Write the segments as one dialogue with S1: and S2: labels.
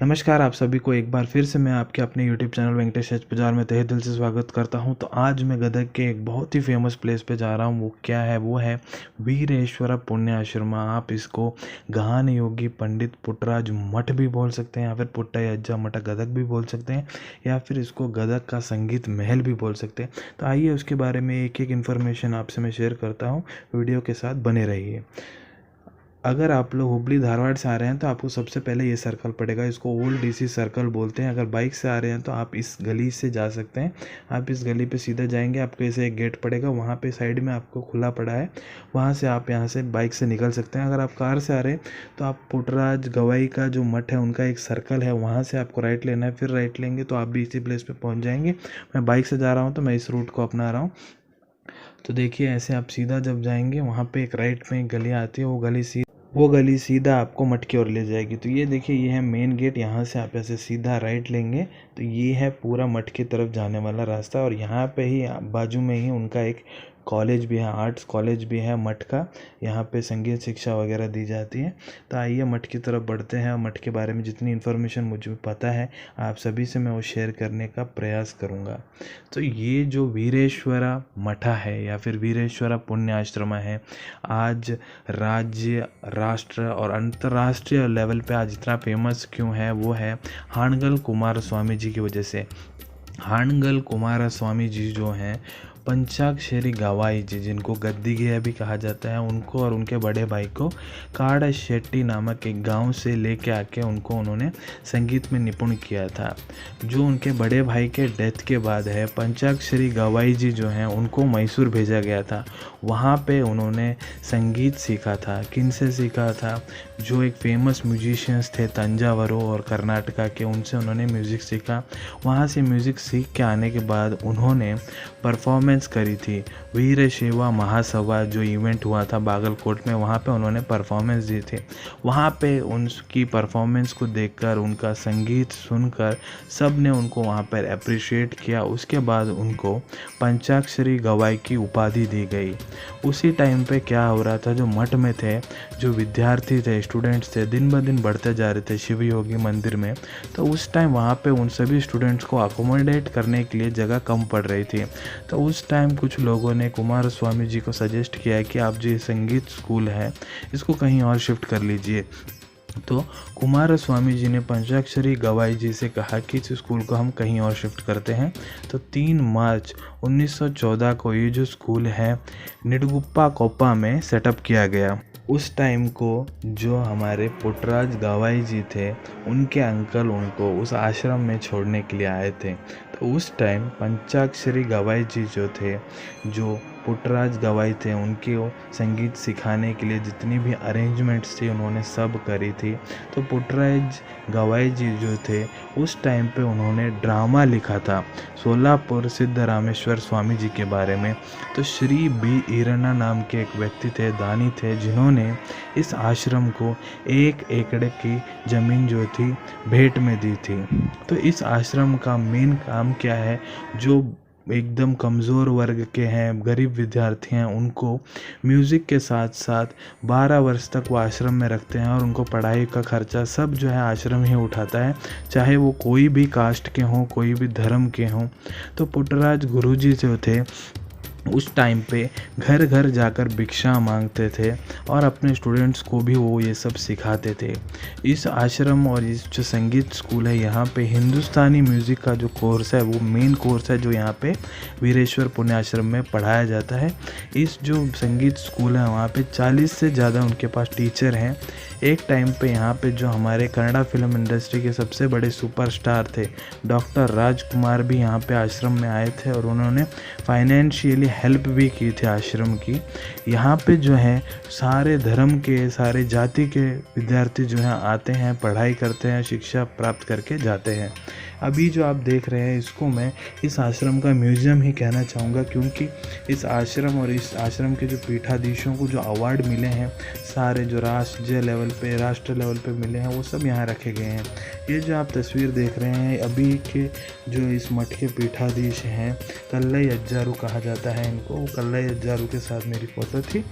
S1: नमस्कार, आप सभी को एक बार फिर से मैं आपके अपने यूट्यूब चैनल वेंकटेश एच पुजार में तहे दिल से स्वागत करता हूं। तो आज मैं गदग के एक बहुत ही फेमस प्लेस पे जा रहा हूं। वो क्या है? वो है वीरेश्वरा पुण्य आश्रम। आप इसको गहान योगी पंडित पुट्टराज मठ भी बोल सकते हैं, या फिर पुट्टयज्जा मठ गदग भी बोल सकते हैं, या फिर इसको गदग का संगीत महल भी बोल सकते हैं। तो आइए उसके बारे में एक एक इन्फॉर्मेशन आपसे मैं शेयर करता हूँ। वीडियो के साथ बने रहिए। अगर आप लोग हुबली धारवाड़ से आ रहे हैं तो आपको सबसे पहले ये सर्कल पड़ेगा, इसको ओल्ड डीसी सर्कल बोलते हैं। अगर बाइक से आ रहे हैं तो आप इस गली से जा सकते हैं। आप इस गली पे सीधा जाएंगे, आपको ऐसे एक गेट पड़ेगा, वहाँ पे साइड में आपको खुला पड़ा है, वहाँ से आप यहाँ से बाइक से निकल सकते हैं। अगर आप कार से आ रहे हैं तो आप पुट्टराज गवाई का जो मठ है उनका एक सर्कल है, वहाँ से आपको राइट लेना है, फिर राइट लेंगे तो आप भी इसी प्लेस पर पहुँच जाएंगे। मैं बाइक से जा रहा हूँ तो मैं इस रूट को अपना रहा हूँ। तो देखिए, ऐसे आप सीधा जब जाएंगे वहाँ पे एक राइट में एक गली आती है, वो गली सीधा आपको मठ की ओर ले जाएगी। तो ये देखिए, ये है मेन गेट। यहाँ से आप ऐसे सीधा राइट लेंगे तो ये है पूरा मठ की तरफ जाने वाला रास्ता। और यहाँ पे ही बाजू में ही उनका एक कॉलेज भी है, आर्ट्स कॉलेज भी है मठ का। यहाँ पे संगीत शिक्षा वगैरह दी जाती है। तो आइए मठ की तरफ बढ़ते हैं। मठ के बारे में जितनी इन्फॉर्मेशन मुझे पता है आप सभी से मैं वो शेयर करने का प्रयास करूँगा। तो ये जो वीरेश्वरा मठा है या फिर वीरेश्वरा पुण्य आश्रम है, आज राज्य, राष्ट्र और अंतर्राष्ट्रीय लेवल पे आज इतना फेमस क्यों है? वो है हानगल कुमार स्वामी जी की वजह से। हानगल कुमार स्वामी जी जो हैं पंचाक्षरी गवाई जी, जिनको गद्दी गया भी कहा जाता है, उनको और उनके बड़े भाई को काड़ा शेट्टी नामक एक गांव से लेके आके उन्होंने संगीत में निपुण किया था। जो उनके बड़े भाई के डेथ के बाद है, पंचाक्षरी गवाई जी जो हैं उनको मैसूर भेजा गया था। वहाँ पे उन्होंने संगीत सीखा था। किन से सीखा था? जो एक फेमस म्यूजिशियंस थे तंजावरों और कर्नाटका के, उनसे उन्होंने म्यूज़िक सीखा। वहाँ से म्यूज़िक सीख के आने के बाद उन्होंने परफॉर्मेंस करी थी। वीर शैवा महासभा जो इवेंट हुआ था बागलकोट में, वहाँ पे उन्होंने परफॉर्मेंस दी थी। वहाँ पे उनकी परफॉर्मेंस को देखकर, उनका संगीत सुनकर सब ने उनको वहाँ पर अप्रिशिएट किया। उसके बाद उनको पंचाक्षरी गवाई की उपाधि दी गई। उसी टाइम पे क्या हो रहा था, जो मठ में थे, जो विद्यार्थी थे, स्टूडेंट्स थे, दिन ब दिन बढ़ते जा रहे थे शिव योगी मंदिर में। तो उस टाइम वहाँ पे उन सभी स्टूडेंट्स को अकोमोडेट करने के लिए जगह कम पड़ रही थी। तो उस टाइम कुछ लोगों ने कुमार स्वामी जी को सजेस्ट किया कि आप जो ये संगीत स्कूल है इसको कहीं और शिफ्ट कर लीजिए। तो कुमार स्वामी जी ने पंचाक्षरी गवाई जी से कहा कि इस स्कूल को हम कहीं और शिफ्ट करते हैं। तो 3 मार्च 1914 को ये जो स्कूल है निडगुप्पा कोप्पा में सेटअप किया गया। उस टाइम को जो हमारे पुट्टराज गवाई जी थे, उनके अंकल उनको उस आश्रम में छोड़ने के लिए आए थे। तो उस टाइम पंचाक्षरी गवाई जी जो थे, जो पुट्टराज गवाई थे, उनके संगीत सिखाने के लिए जितनी भी अरेंजमेंट्स थी उन्होंने सब करी थी। तो पुट्टराज गवाई जी जो थे उस टाइम पे उन्होंने ड्रामा लिखा था सोलापुर सिद्ध रामेश्वर स्वामी जी के बारे में। तो श्री बी ईरना नाम के एक व्यक्ति थे, दानी थे, जिन्होंने इस आश्रम को 1 एकड़ की ज़मीन जो थी भेंट में दी थी। तो इस आश्रम का मेन काम क्या है? जो एकदम कमज़ोर वर्ग के हैं, गरीब विद्यार्थी हैं, उनको म्यूज़िक के साथ साथ 12 वर्ष तक वो आश्रम में रखते हैं और उनको पढ़ाई का खर्चा सब जो है आश्रम ही उठाता है, चाहे वो कोई भी कास्ट के हों, कोई भी धर्म के हों। तो पुट्टराज गुरुजी जो थे उस टाइम पे घर घर जाकर भिक्षा मांगते थे और अपने स्टूडेंट्स को भी वो ये सब सिखाते थे। इस आश्रम और इस जो संगीत स्कूल है, यहाँ पे हिंदुस्तानी म्यूज़िक का जो कोर्स है वो मेन कोर्स है, जो यहाँ पे वीरेश्वर पुण्य आश्रम में पढ़ाया जाता है। इस जो संगीत स्कूल है वहाँ पे 40 से ज़्यादा उनके पास टीचर हैं। एक टाइम पे यहाँ पे जो हमारे कन्नड़ा फिल्म इंडस्ट्री के सबसे बड़े सुपरस्टार थे डॉक्टर राजकुमार भी यहाँ पे आश्रम में आए थे और उन्होंने फाइनेंशियली हेल्प भी की थी आश्रम की। यहाँ पे जो है सारे धर्म के, सारे जाति के विद्यार्थी जो हैं आते हैं, पढ़ाई करते हैं, शिक्षा प्राप्त करके जाते हैं। अभी जो आप देख रहे हैं इसको मैं इस आश्रम का म्यूज़ियम ही कहना चाहूँगा, क्योंकि इस आश्रम और इस आश्रम के जो पीठाधीशों को जो अवार्ड मिले हैं सारे, जो राष्ट्रीय लेवल पे, राष्ट्र लेवल पे मिले हैं, वो सब यहाँ रखे गए हैं। ये जो आप तस्वीर देख रहे हैं अभी के जो इस मठ के पीठाधीश हैं, कल्लई अज्जारू कहा जाता है इनको, वो कल्लई अज्जारू के साथ मेरी फ़ोटो थी।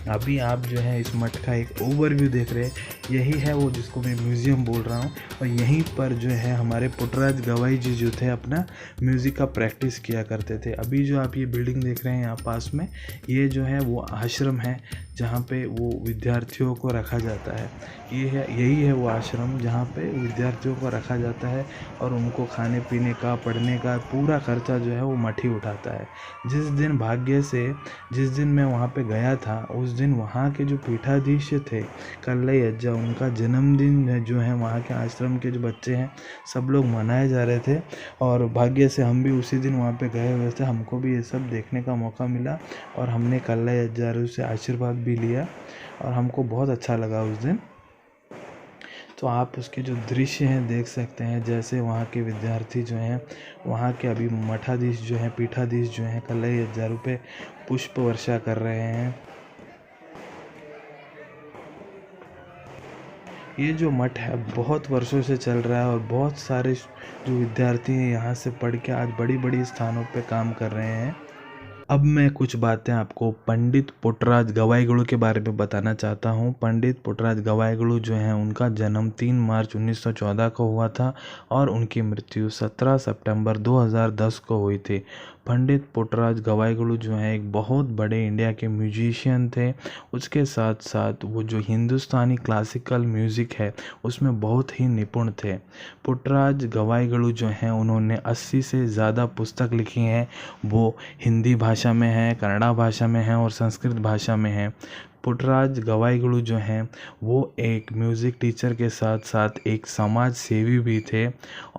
S1: अभी आप जो है इस मठ का एक ओवरव्यू देख रहे हैं, यही है वो जिसको मैं म्यूज़ियम बोल रहा हूँ। और यहीं पर जो है हमारे पुट्टराज गवाई जी जो थे अपना म्यूज़िक का प्रैक्टिस किया करते थे। अभी जो आप ये बिल्डिंग देख रहे हैं यहाँ पास में, ये जो है वो आश्रम है जहाँ पे वो विद्यार्थियों को रखा जाता है। यही है वो आश्रम जहाँ पे विद्यार्थियों को रखा जाता है और उनको खाने पीने का, पढ़ने का पूरा खर्चा जो है वो मठ ही उठाता है। जिस दिन भाग्य से जिस दिन मैं वहाँ पे गया था, उस दिन वहाँ के जो पीठाधीश थे कल्लई अज्जा, उनका जन्मदिन जो है वहाँ के आश्रम के जो बच्चे हैं सब लोग मनाए जा रहे थे। और भाग्य से हम भी उसी दिन वहाँ पे गए हुए थे, हमको भी ये सब देखने का मौका मिला और हमने कल्लई अज्जारू से आशीर्वाद भी लिया और हमको बहुत अच्छा लगा उस दिन। तो आप उसके जो दृश्य हैं देख सकते हैं, जैसे वहाँ के विद्यार्थी जो हैं, वहाँ के अभी मठाधीश जो हैं, पीठाधीश जो हैं कल्लई अज्जारू पे पुष्प वर्षा कर रहे हैं। ये जो मठ है बहुत वर्षों से चल रहा है और बहुत सारे जो विद्यार्थी हैं यहाँ से पढ़ के आज बड़ी बड़ी स्थानों पे काम कर रहे हैं। अब मैं कुछ बातें आपको पंडित पुट्टराज गवाईगुड़ू के बारे में बताना चाहता हूँ। पंडित पुट्टराज गवाईगुड़ू जो हैं उनका जन्म 3 मार्च 1914 को हुआ था और उनकी मृत्यु 17 सितंबर 2010 को हुई थी। पंडित पुट्टराज गवाईगुड़ू जो हैं एक बहुत बड़े इंडिया के म्यूजिशियन थे। उसके साथ साथ वो जो हिंदुस्तानी क्लासिकल म्यूज़िक है उसमें बहुत ही निपुण थे। पुट्टराज गवाईगुड़ू जो हैं उन्होंने 80 से ज़्यादा पुस्तक लिखी हैं। वो हिंदी भाषा में है, कन्नड़ा भाषा में है और संस्कृत भाषा में है। पुट्टराज गवाईगुड़ू जो हैं वो एक म्यूज़िक टीचर के साथ साथ एक समाज सेवी भी थे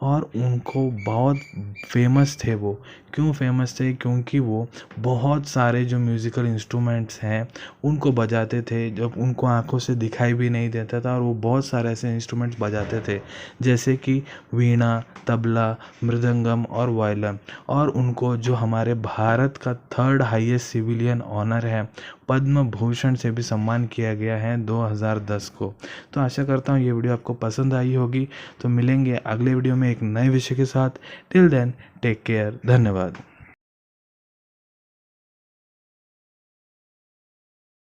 S1: और उनको बहुत फेमस थे। वो क्यों फेमस थे? क्योंकि वो बहुत सारे जो म्यूज़िकल इंस्ट्रूमेंट्स हैं उनको बजाते थे जब उनको आंखों से दिखाई भी नहीं देता था, और वो बहुत सारे ऐसे इंस्ट्रूमेंट्स बजाते थे जैसे कि वीणा, तबला, मृदंगम और वायलिन। और उनको जो हमारे भारत का 3rd हाईएस्ट सिविलियन ऑनर है पद्म भूषण से भी सम्मान किया गया है 2010 को। तो आशा करता हूँ ये वीडियो आपको पसंद आई होगी। तो मिलेंगे अगले वीडियो में एक नए विषय के साथ। Till then take care. धन्यवाद।